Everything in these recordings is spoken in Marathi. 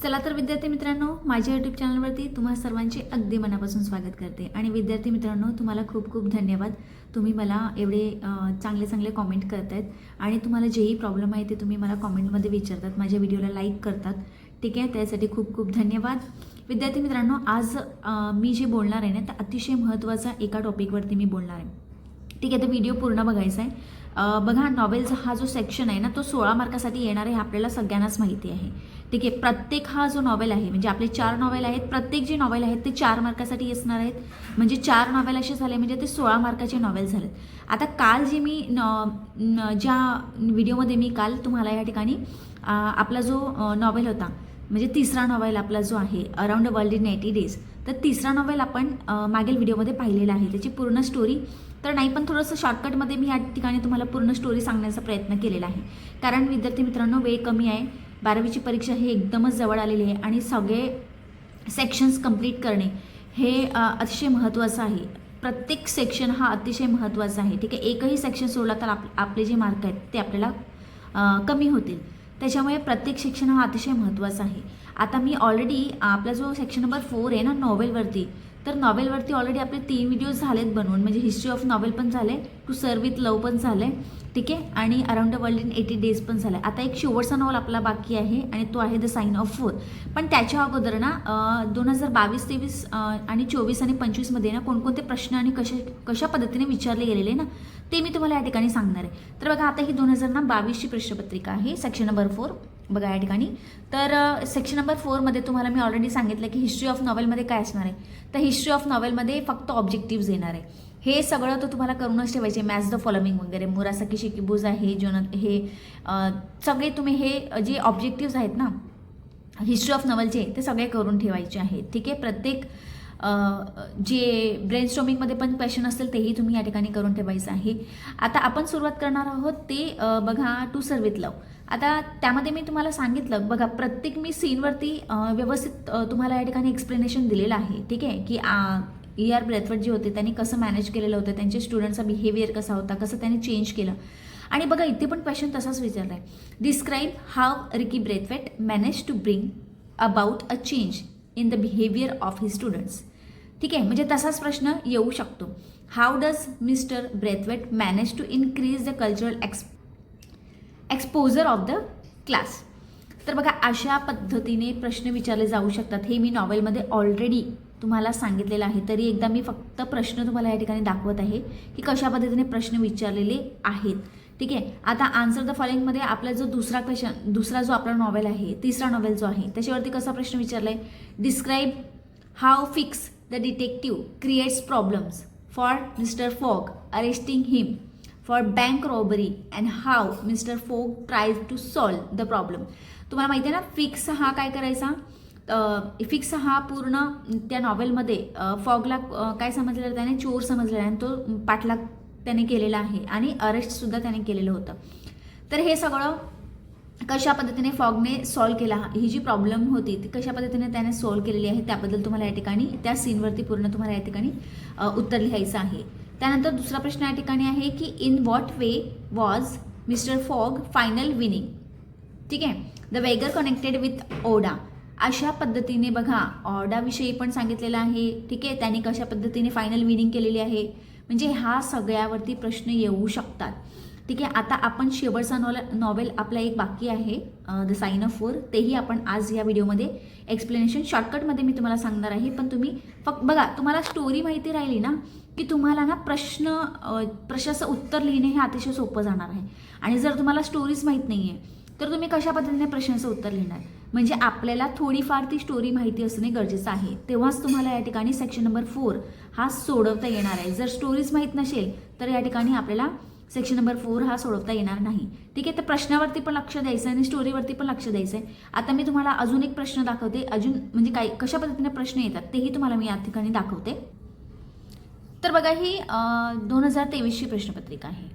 चला तर विद्यार्थी मित्रांनो, माझ्या यूट्यूब चॅनलवरती तुम्हा सर्वांचे अगदी मनापासून स्वागत करते. आणि विद्यार्थी मित्रांनो, तुम्हाला खूप खूप धन्यवाद. तुम्ही मला एवढे चांगले चांगले कॉमेंट करतायत आणि तुम्हाला जेही प्रॉब्लेम आहे ते तुम्ही मला कॉमेंटमध्ये विचारतात, माझ्या व्हिडिओला लाईक करतात. ठीक आहे, त्यासाठी खूप खूप धन्यवाद. विद्यार्थी मित्रांनो, आज मी जे बोलणार आहे ना, तर अतिशय महत्त्वाचा एका टॉपिकवरती मी बोलणार आहे. ठीक आहे, तर व्हिडिओ पूर्ण बघायचा आहे. बघा, नॉवेलचा हा जो सेक्शन आहे ना, तो 16 मार्कासाठी येणार आहे, आपल्याला सगळ्यांनाच माहिती आहे. ठीक आहे, प्रत्येक हा जो नॉवेल आहे, म्हणजे आपले 4 नॉवेल आहेत, प्रत्येक जे नॉवेल आहेत ते 4 मार्कासाठी असणार आहेत. म्हणजे 4 नॉवेल असे झाले म्हणजे ते 16 मार्काचे नॉवेल झालेत. आता काल जे मी ज्या व्हिडिओमध्ये मी काल तुम्हाला या ठिकाणी आपला जो नॉवेल होता, म्हणजे तिसरा नॉवेल आपला जो आहे around the world in 80 days, तर तिसरा नॉवेल आपण मागील व्हिडिओमध्ये पाहिलेला आहे. त्याची पूर्ण स्टोरी तर नाही, पण थोडंसं शॉर्टकटमध्ये मी या ठिकाणी तुम्हाला पूर्ण स्टोरी सांगण्याचा प्रयत्न केलेला आहे. कारण विद्यार्थी मित्रांनो, वेळ कमी आहे, 12वीची परीक्षा ही एकदमच जवळ आलेली आहे आणि सगळे सेक्शन्स कंप्लीट करणे हे अतिशय महत्त्वाचं आहे. प्रत्येक सेक्शन हा अतिशय महत्त्वाचा आहे. ठीक आहे, एकही सेक्शन सोडला तर आपले जे मार्क आहेत ते आपल्याला कमी होतील. त्याच्यामुळे प्रत्येक सेक्शन हा अतिशय महत्त्वाचा आहे. आता मी ऑलरेडी आपला जो सेक्शन नंबर 4 आहे ना नॉवेलवरती, तर नॉवेलवरती ऑलरेडी आपले 3 व्हिडिओज झालेत बनवून. म्हणजे हिस्ट्री ऑफ नॉवेल पण झाले, टू सर्व विथ लव पण झाले, ठीक आहे, आणि around the world in 80 days पण झालं. आता एक शेवटचा नॉवल आपला बाकी आहे आणि तो आहे द साइन ऑफ 4. पण त्याच्या अगोदर ना 2022-23 आणि 24 आणि 25मध्ये ना कोणकोणते प्रश्न आणि कशा पद्धतीने विचारले गेलेले ना, ते मी तुम्हाला या ठिकाणी सांगणार आहे. तर बघा, आता ही 2022ची प्रश्नपत्रिका आहे, सेक्शन नंबर 4. बघा या ठिकाणी, तर सेक्शन नंबर 4मध्ये तुम्हाला मी ऑलरेडी सांगितलं की हिस्ट्री ऑफ नॉवेलमध्ये काय असणार आहे. तर हिस्ट्री ऑफ नॉवेलमध्ये फक्त ऑब्जेक्टिव्ज येणार आहे. हे सगळं तर तुम्हाला करूनच ठेवायचे, मॅच द फॉलोइंग वगैरे, मुरासाकी शिकिबुजा हे हे सगळे तुम्ही हे जे ऑब्जेक्टिव्ज आहेत ना हिस्ट्री ऑफ नॉवेलचे, ते सगळे करून ठेवायचे आहेत. ठीक आहे, प्रत्येक जे ब्रेनस्टॉर्मिंगमध्ये पण क्वेश्चन असतील तेही तुम्ही या ठिकाणी करून ठेवायचं आहे. आता आपण सुरुवात करणार आहोत ते बघा, टू सर्व विथ लव. आता त्यामध्ये मी तुम्हाला सांगितलं, बघा, प्रत्येक मी सीनवरती व्यवस्थित तुम्हाला या ठिकाणी एक्सप्लेनेशन दिलेलं आहे. ठीक आहे, की ER ब्रेथवेट जे होते त्यांनी कसं मॅनेज केलेलं होतं, त्यांचे स्टुडंटचा बिहेवियर कसा होता, कसं त्यांनी चेंज केलं. आणि बघा, इथे पण क्वेश्चन तसाच विचारला आहे, describe how Ricky Braithwaite manage to bring about a change in the behaviour of his students. ठीक आहे, म्हणजे तसाच प्रश्न येऊ शकतो. How does mister Braithwaite manage to increase the cultural exposure of the class. तर बघा, अशा पद्धतीने प्रश्न विचारले जाऊ शकतात. हे मी नॉवेलमध्ये ऑलरेडी तुम्हाला सांगितलेलं आहे, तरी एकदा मी फक्त प्रश्न तुम्हाला या ठिकाणी दाखवत आहे की कशा पद्धतीने प्रश्न विचारलेले आहेत. ठीक आहे, आता आन्सर द फॉलोइंगमध्ये आपला जो दुसरा जो आपला नॉवेल आहे, तिसरा नॉवेल जो आहे, त्याच्यावरती कसा प्रश्न विचारला आहे, describe how Fix the detective creates problems for mister Fogg arresting him for bank robbery and how mister Fogg tries to solve the problem. तुम्हाला माहिती आहे ना, फिक्स हा काय करायचा, फिक्स हा पूर्ण त्या नॉवेलमध्ये फॉगला काय समजलेलं, त्याने चोर समजलेला आहे आणि तो पाठलाग त्याने केलेला आहे आणि अरेस्टसुद्धा त्याने केलेलं होतं. तर हे सगळं कशा पद्धतीने फॉगने सॉल्व केला, ही जी प्रॉब्लेम होती ती कशा पद्धतीने त्याने सॉल्व केलेली आहे, त्याबद्दल तुम्हाला या ठिकाणी त्या सीनवरती पूर्ण तुम्हाला या ठिकाणी उत्तर लिहायचं आहे. त्यानंतर दुसरा प्रश्न या ठिकाणी आहे की in what way was mister fog final winning. ठीक आहे, द वेगर कनेक्टेड विथ ओडा. अशा पद्धतीने बघा, ऑर्डाविषयी पण सांगितलेलं आहे. ठीक आहे, त्यांनी कशा पद्धतीने फायनल विनिंग केलेली आहे, म्हणजे ह्या सगळ्यावरती प्रश्न येऊ शकतात. ठीक आहे, आता आपण शेवटचा नॉवेल आपला एक बाकी आहे, द साइन ऑफ 4, तेही आपण आज या व्हिडिओमध्ये एक्सप्लेनेशन शॉर्टकटमध्ये मी तुम्हाला सांगणार आहे. पण तुम्ही फक्त बघा, तुम्हाला स्टोरी माहिती राहिली ना की तुम्हाला ना प्रश्नाचं उत्तर लिहिणे हे अतिशय सोपं जाणार आहे. आणि जर तुम्हाला स्टोरीज माहीत नाही आहे तर तुम्ही कशा पद्धतीने प्रश्नाचं उत्तर लिहिणार. म्हणजे आपल्याला थोडीफार ती स्टोरी माहिती असणे गरजेचं आहे, तेव्हाच तुम्हाला या ठिकाणी सेक्शन नंबर 4 हा सोडवता येणार आहे. जर स्टोरीज माहीत नसेल तर या ठिकाणी आपल्याला सेक्शन नंबर 4 हा सोडवता येणार नाही. ठीक आहे, तर प्रश्नावरती पण लक्ष द्यायचं आणि स्टोरीवरती पण लक्ष द्यायचं आहे. आता मी तुम्हाला अजून एक प्रश्न दाखवते, अजून म्हणजे काय कशा पद्धतीने प्रश्न येतात तेही तुम्हाला मी या ठिकाणी दाखवते. तर बघा, ही 2023ची प्रश्नपत्रिका आहे.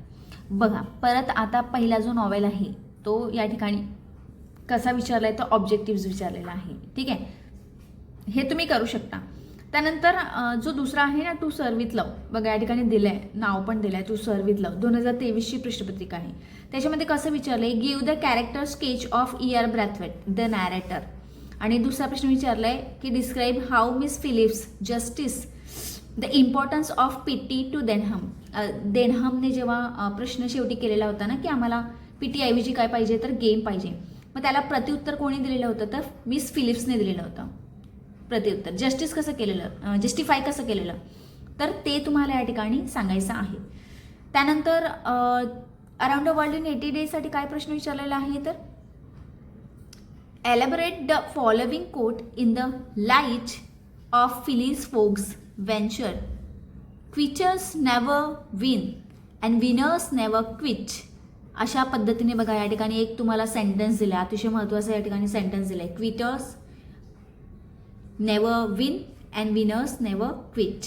बघा, परत आता पहिला जो नॉवेल आहे तो या ठिकाणी कसा विचारला आहे, तर ऑब्जेक्टिव्ज विचारलेला आहे. ठीक आहे, हे तुम्ही करू शकता. त्यानंतर जो दुसरा आहे ना, टू सर्व विथ लव, बघा या ठिकाणी दिलं आहे, नाव पण दिलं आहे, टू सर्व विथ लव, 2023ची प्रश्नपत्रिका आहे. त्याच्यामध्ये कसं विचारलं आहे, give the character sketch of ER Braithwaite the narrator. आणि दुसरा प्रश्न विचारला आहे की describe how Miss Phillips justice the importance of PT to Denham. देनहमने जेव्हा प्रश्न शेवटी केलेला होता ना की आम्हाला पीटी ऐवजी काय पाहिजे तर गेम पाहिजे, मग त्याला प्रत्युत्तर कोणी दिलेलं होतं तर मिस फिलिप्सने दिलेलं होतं प्रत्युत्तर. जस्टिस कसं केलेलं, जस्टिफाय कसं केलेलं तर ते तुम्हाला या ठिकाणी सांगायचं आहे. त्यानंतर अराउंड द वर्ल्ड इन 80 डेजसाठी काय प्रश्न विचारलेला आहे तर elaborate the following quote in the light of Phileas Fogg's venture. Quitters never win and winners never quit. अशा पद्धतीने बघा या ठिकाणी एक तुम्हाला सेंटेन्स दिला, अतिशय महत्त्वाचा या ठिकाणी सेंटेन्स दिला आहे. Quitters never win and winners never quit.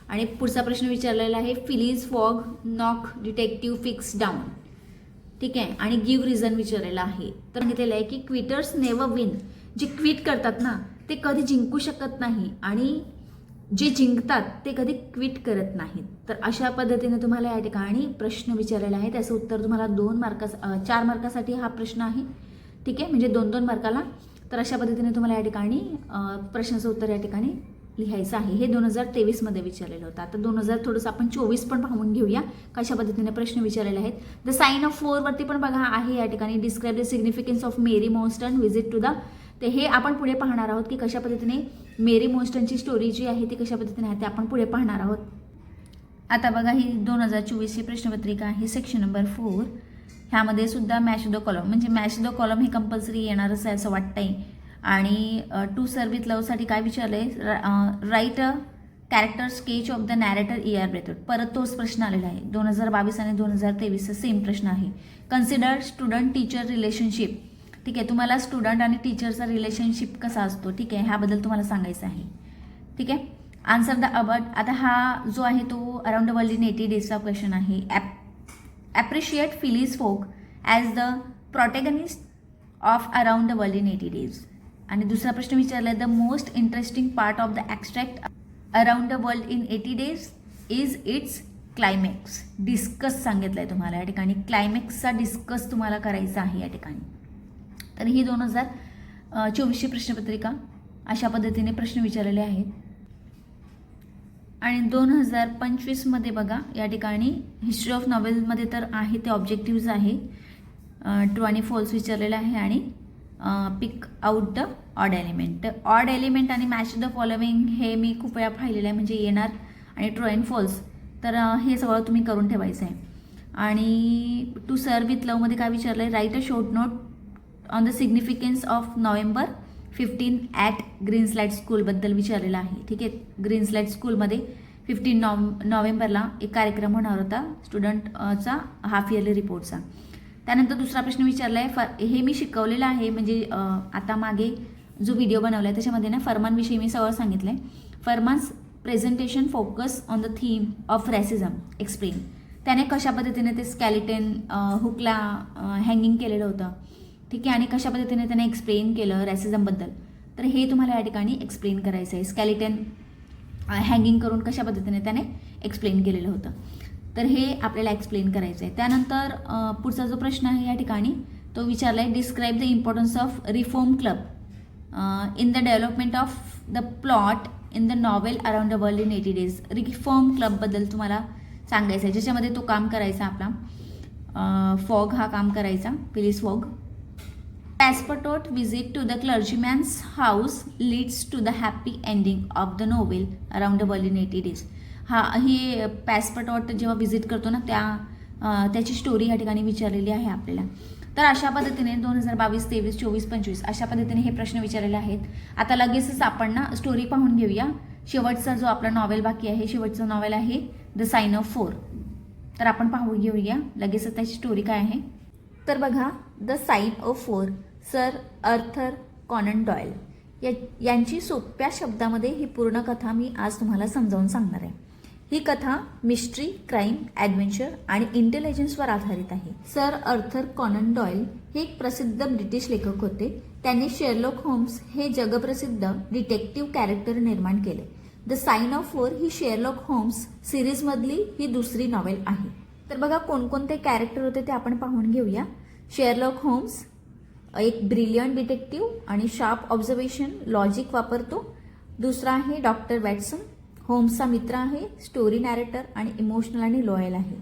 आणि पुढचा प्रश्न विचारलेला आहे Phyllis fog knock detective fix down. ठीक आहे, आणि गिव्ह रिझन विचारलेला आहे. तर सांगितलेलं आहे की क्विटर्स नेव्हर विन, जे क्विट करतात ना ते कधी जिंकू शकत नाही आणि जे जिंकतात ते कधी क्विट करत नाहीत. तर अशा पद्धतीने तुम्हाला या ठिकाणी प्रश्न विचारलेला आहे. त्याचं उत्तर तुम्हाला 4 मार्कासाठी हा प्रश्न आहे. ठीक आहे, म्हणजे 2-2 मार्काला. तर अशा पद्धतीने तुम्हाला या ठिकाणी प्रश्नाचं उत्तर या ठिकाणी लिहायचं आहे. हे 2023 विचारलेलं होतं. आता 2000 थोडंसं आपण 24 पण पाहून घेऊया कशा पद्धतीने प्रश्न विचारलेले आहेत. द साइन ऑफ 4 वरती पण बघा आहे या ठिकाणी describe the significance of Mary Monston visit to the. ते हे आपण पुढे पाहणार आहोत की कशा पद्धतीने मेरी मोन्स्टनची स्टोरी जी आहे ती कशा पद्धतीने आहे ते आपण पुढे पाहणार आहोत. आता बघा ही 2024ची प्रश्नपत्रिका आहे सेक्शन नंबर 4. ह्यामध्ये सुद्धा मॅच द कॉलम, म्हणजे मॅच द कॉलम हे कंपल्सरी येणारच आहे असं वाटतंय. आणि टू सर्व विथ लव्हसाठी काय विचारलंय write a character sketch of the narrator E.R. Braithwaite. परत तोच प्रश्न आलेला आहे. 2022 आणि 2023चा सेम प्रश्न आहे. Consider student teacher relationship. ठीक आहे, तुम्हाला स्टुडंट आणि टीचरचा रिलेशनशिप कसा असतो, ठीक आहे, ह्याबद्दल तुम्हाला सांगायचं आहे. ठीक आहे, आन्सर द अबट. आता हा जो आहे तो अराउंड द वर्ल्ड इन 80 डेजचा क्वेश्चन आहे. Appreciate Phileas Fogg as the protagonist of around the world in 80 days. आणि दुसरा प्रश्न विचारला आहे the most interesting part of the extract around the world in 80 days is its climax. Discuss सांगितलं आहे तुम्हाला या ठिकाणी. क्लायमॅक्सचा डिस्कस तुम्हाला करायचा आहे या ठिकाणी. तर ही 2024ची प्रश्नपत्रिका अशा पद्धतीने प्रश्न विचारलेले आहेत. आणि 2025 बघा या ठिकाणी हिस्ट्री ऑफ नॉवेलमध्ये तर आहे ते ऑब्जेक्टिव्ज आहे. ट्रू आणि फॉल्स विचारलेलं आहे आणि पिक आउट द ऑड एलिमेंट. तर ऑड एलिमेंट आणि मॅच द फॉलोविंग हे मी खूप वेळा पाहिलेलं आहे, म्हणजे येणार आणि ट्रू अँड फॉल्स. तर हे सगळं तुम्ही करून ठेवायचं आहे. आणि टू सर्व विथ लवमध्ये काय विचारलं आहे write a short note on the significance of November 15 at Greenslade स्कूलबद्दल विचारलेलं आहे. ठीक आहे, ग्रीनस्लाईड स्कूलमध्ये 15 नोव्हेंबरला एक कार्यक्रम होणार होता स्टुडंटचा हाफ इयरली रिपोर्टचा. त्यानंतर दुसरा प्रश्न विचारला आहे हे मी शिकवलेलं आहे, म्हणजे आता मागे जो व्हिडिओ बनवला आहे त्याच्यामध्ये ना फरमानविषयी मी सगळं सांगितलं आहे. Fernman's presentation focus on the theme of racism explain. त्याने कशा पद्धतीने ते स्कॅलिटन हुकला हँगिंग केलेलं होतं, ठीक आहे, आणि कशा पद्धतीने त्याने एक्सप्लेन केलं रॅसिझमबद्दल. तर हे तुम्हाला या ठिकाणी एक्सप्लेन करायचं आहे. स्कॅलिटन हँगिंग करून कशा पद्धतीने त्याने एक्सप्लेन केलेलं होतं, तर हे आपल्याला एक्सप्लेन करायचं आहे. त्यानंतर पुढचा जो प्रश्न आहे या ठिकाणी तो विचारला आहे describe the importance of Reform Club in the development of the plot in the novel around the world in 80 days. Reform क्लबबद्दल तुम्हाला सांगायचं आहे, ज्याच्यामध्ये तो काम करायचा आपला फॉग हा काम करायचा, Phyllis fog. Passport visit to the clergyman's house leads to the happy ending of the novel around the world in 80 days. ही पॅसपोर्ट जेव्हा व्हिजिट करतो ना त्याची स्टोरी या ठिकाणी विचारलेली आहे आपल्याला. तर अशा पद्धतीने 2022, 23, 24, 25 अशा पद्धतीने हे प्रश्न विचारलेले आहेत. आता लगेचच आपण ना स्टोरी पाहून घेऊया. शेवटचा जो आपला नॉवेल बाकी आहे, शेवटचं नॉवेल आहे द साइन ऑफ 4. तर आपण पाहून घेऊया लगेचच त्याची स्टोरी काय आहे. तर बघा the sign of 4 sir Arthur Conan Doyle यांची सोप्या शब्दामध्ये ही पूर्ण कथा मी आज तुम्हाला समजावून सांगणार आहे. ही कथा मिस्ट्री, क्राईम, ॲडव्हेंचर आणि इंटेलिजन्सवर आधारित आहे. सर आर्थर कॉनन डॉयल हे एक प्रसिद्ध ब्रिटिश लेखक होते. त्यांनी शेरलॉक होम्स हे जगप्रसिद्ध डिटेक्टिव्ह कॅरेक्टर निर्माण केले. द साइन ऑफ 4 ही शेरलॉक होम्स सिरीजमधली ही दुसरी नॉवेल आहे. तर बघा कोणकोणते कॅरेक्टर होते ते आपण पाहून घेऊया. शेरलॉक होम्स, एक ब्रिलियंट डिटेक्टिव्ह आणि शार्प ऑब्झर्वेशन लॉजिक वापरतो. दुसरा आहे डॉक्टर वॅटसन, होम्सचा मित्र आहे, स्टोरी नॅरेटर आणि इमोशनल आणि लॉयल आहे.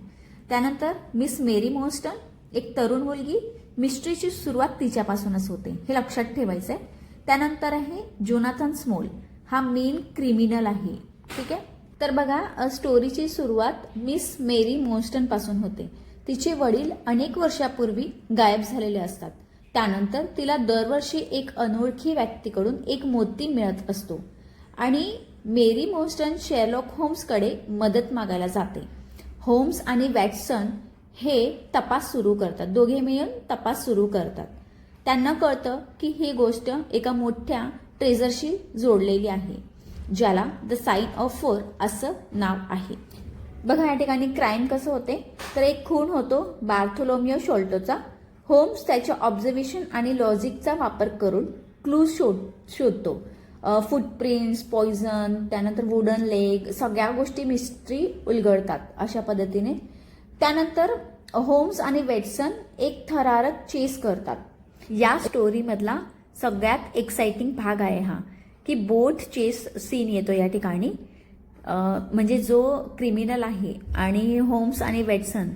त्यानंतर मिस मेरी मोस्टन, एक तरुण मुलगी, मिस्ट्रीची सुरुवात तिच्यापासूनच होते, हे लक्षात ठेवायचं आहे. त्यानंतर आहे जोनाथन स्मॉल, हा मेन क्रिमिनल आहे. ठीक आहे. तर बघा स्टोरीची सुरुवात मिस मेरी मोस्टन पासून होते. तिचे वडील अनेक वर्षापूर्वी गायब झालेले असतात. त्यानंतर तिला दरवर्षी एक अनोळखी व्यक्तीकडून एक मोती मिळत असतो आणि मेरी मोस्टन शेरलॉक होम्सकडे मदत मागायला जाते. होम्स आणि वॅटसन हे तपास सुरू करतात, दोघे मिळून तपास सुरू करतात. त्यांना कळतं की ही गोष्ट एका मोठ्या ट्रेझरशी जोडलेली आहे, ज्याला द साइन ऑफ 4 असं नाव आहे. बघा या ठिकाणी क्राईम कसं होते, तर एक खून होतो बार्थोलोमियो शॉल्टोचा. होम्स त्याच्या ऑब्झर्वेशन आणि लॉजिकचा वापर करून क्लूज शोधतो. फुटप्रिंट्स, पॉइझन, त्यानंतर वुडन लेग, सगळ्या गोष्टी मिस्ट्री उलगडतात अशा पद्धतीने. त्यानंतर होम्स आणि वॅटसन एक थरारक चेस करतात. या स्टोरीमधला सगळ्यात एक्साइटिंग भाग आहे हा, की बोट चेस सीन येतो या ठिकाणी. म्हणजे जो क्रिमिनल आहे आणि होम्स आणि वॅटसन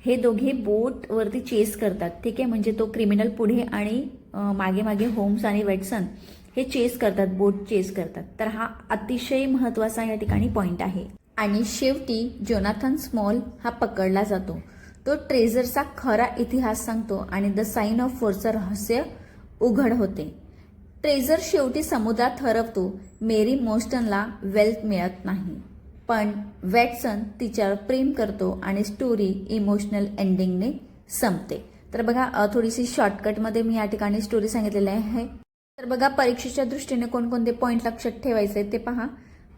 हे दोघे बोटवरती चेस करतात. ठीक आहे. म्हणजे तो क्रिमिनल पुढे आणि मागे मागे होम्स आणि वॅटसन हे चेस करतात, बोट चेस करतात. तर हा अतिशय महत्वाचा या ठिकाणी पॉइंट आहे. आणि शेवटी जोनाथन स्मॉल हा पकडला जातो. तो ट्रेझरचा खरा इतिहास सांगतो आणि द साइन ऑफ 4चं रहस्य उघड होते. ट्रेझर शेवटी समुद्रात हरवतो. मेरी मोस्टनला वेल्थ मिळत नाही, पण वॅटसन तिच्यावर प्रेम करतो आणि स्टोरी इमोशनल एंडिंगने संपते. तर बघा थोडीशी शॉर्टकटमध्ये मी या ठिकाणी स्टोरी सांगितलेली आहे. तर बघा परीक्षेच्या दृष्टीने कोणकोणते पॉईंट लक्षात ठेवायचे ते पहा.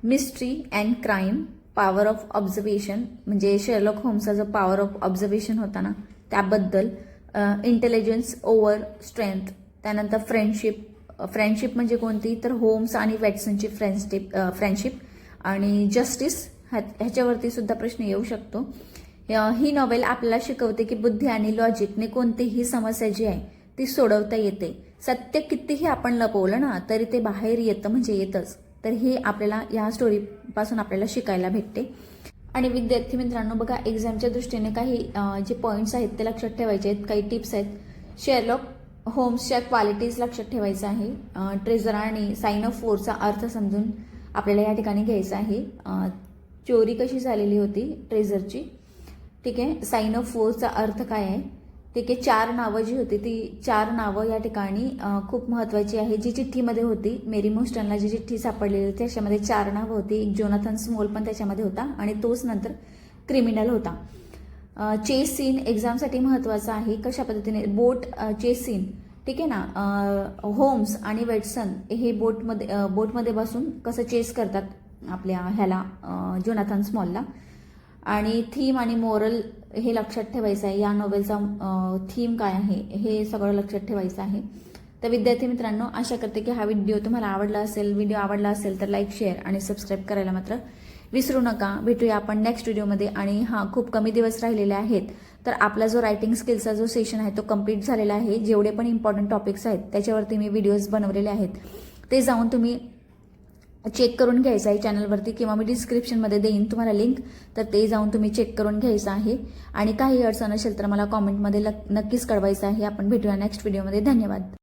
Mystery and crime, power of observation, म्हणजे शेरलॉक होम्सचा जो पॉवर ऑफ ऑब्झर्वेशन होता ना त्याबद्दल. Intelligence over strength. त्यानंतर फ्रेंडशिप म्हणजे कोणती, तर होम्स आणि वॅटसनची फ्रेंडशिप. आणि जस्टिस ह्याच्यावरती सुद्धा प्रश्न येऊ शकतो. ही नॉवेल आपल्याला शिकवते की बुद्धी आणि लॉजिकने कोणतीही समस्या जी आहे ती सोडवता येते. सत्य कितीही आपण लपवलं ना तरी ते बाहेर येतं, म्हणजे येतच. तर हे आपल्याला या स्टोरीपासून आपल्याला शिकायला भेटते. आणि विद्यार्थी मित्रांनो बघा एक्झामच्या दृष्टीने काही जे पॉईंट्स आहेत ते लक्षात ठेवायचे आहेत, काही टिप्स आहेत. शेरलॉक होम्सच्या क्वालिटीज लक्षात ठेवायचं आहे. ट्रेझर आणि साइन ऑफ 4चा अर्थ समजून आपल्याला या ठिकाणी घ्यायचा आहे. चोरी कशी झालेली होती ट्रेझरची. ठीक आहे. साइन ऑफ 4चा अर्थ काय आहे. ठीक आहे. 4 नावं जी होती ती 4 नावं या ठिकाणी खूप महत्वाची आहे. जी चिठ्ठीमध्ये होती, मेरी मोस्टनला जी चिठ्ठी सापडलेली होती त्याच्यामध्ये 4 नावं होती. एक जोनाथन स्मॉल पण त्याच्यामध्ये होता आणि तोच नंतर क्रिमिनल होता. चेस सीन एक्झामसाठी महत्वाचा आहे. कशा पद्धतीने बोट चेस सीन. ठीक आहे ना. होम्स आणि वॅटसन हे बोटमध्ये बसून कसं चेस करतात आपल्या ह्याला जोनाथन स्मॉलला. आणि थीम आणि मोरल हे लक्षात ठेवायचं आहे. या नॉवेलचा थीम काय आहे हे सगळं लक्षात ठेवायचं आहे. तर विद्यार्थी मित्रांनो आशा करते की हा व्हिडिओ तुम्हाला आवडला असेल. व्हिडिओ आवडला असेल तर लाईक, शेअर आणि सबस्क्राईब करायला मात्र विसरू नका. भेटूया आपण नेक्स्ट व्हिडिओमध्ये. आणि खूप कमी दिवस राहिलेले आहेत. तर आपला जो रायटिंग स्किलचा जो सेशन आहे तो कम्प्लीट झालेला आहे. जेवढे पण इम्पॉर्टंट टॉपिक्स आहेत त्याच्यावरती मी व्हिडिओज बनवलेले आहेत, ते जाऊन तुम्ही चेक करून घ्यायचं आहे चॅनलवरती, किंवा मी डिस्क्रिप्शनमध्ये देईन तुम्हाला लिंक, तर ते जाऊन तुम्ही चेक करून घ्यायचं आहे. आणि काही अडचण असेल तर मला कॉमेंटमध्ये नक्कीच कळवायचं आहे. आपण भेटूया नेक्स्ट व्हिडिओमध्ये. धन्यवाद.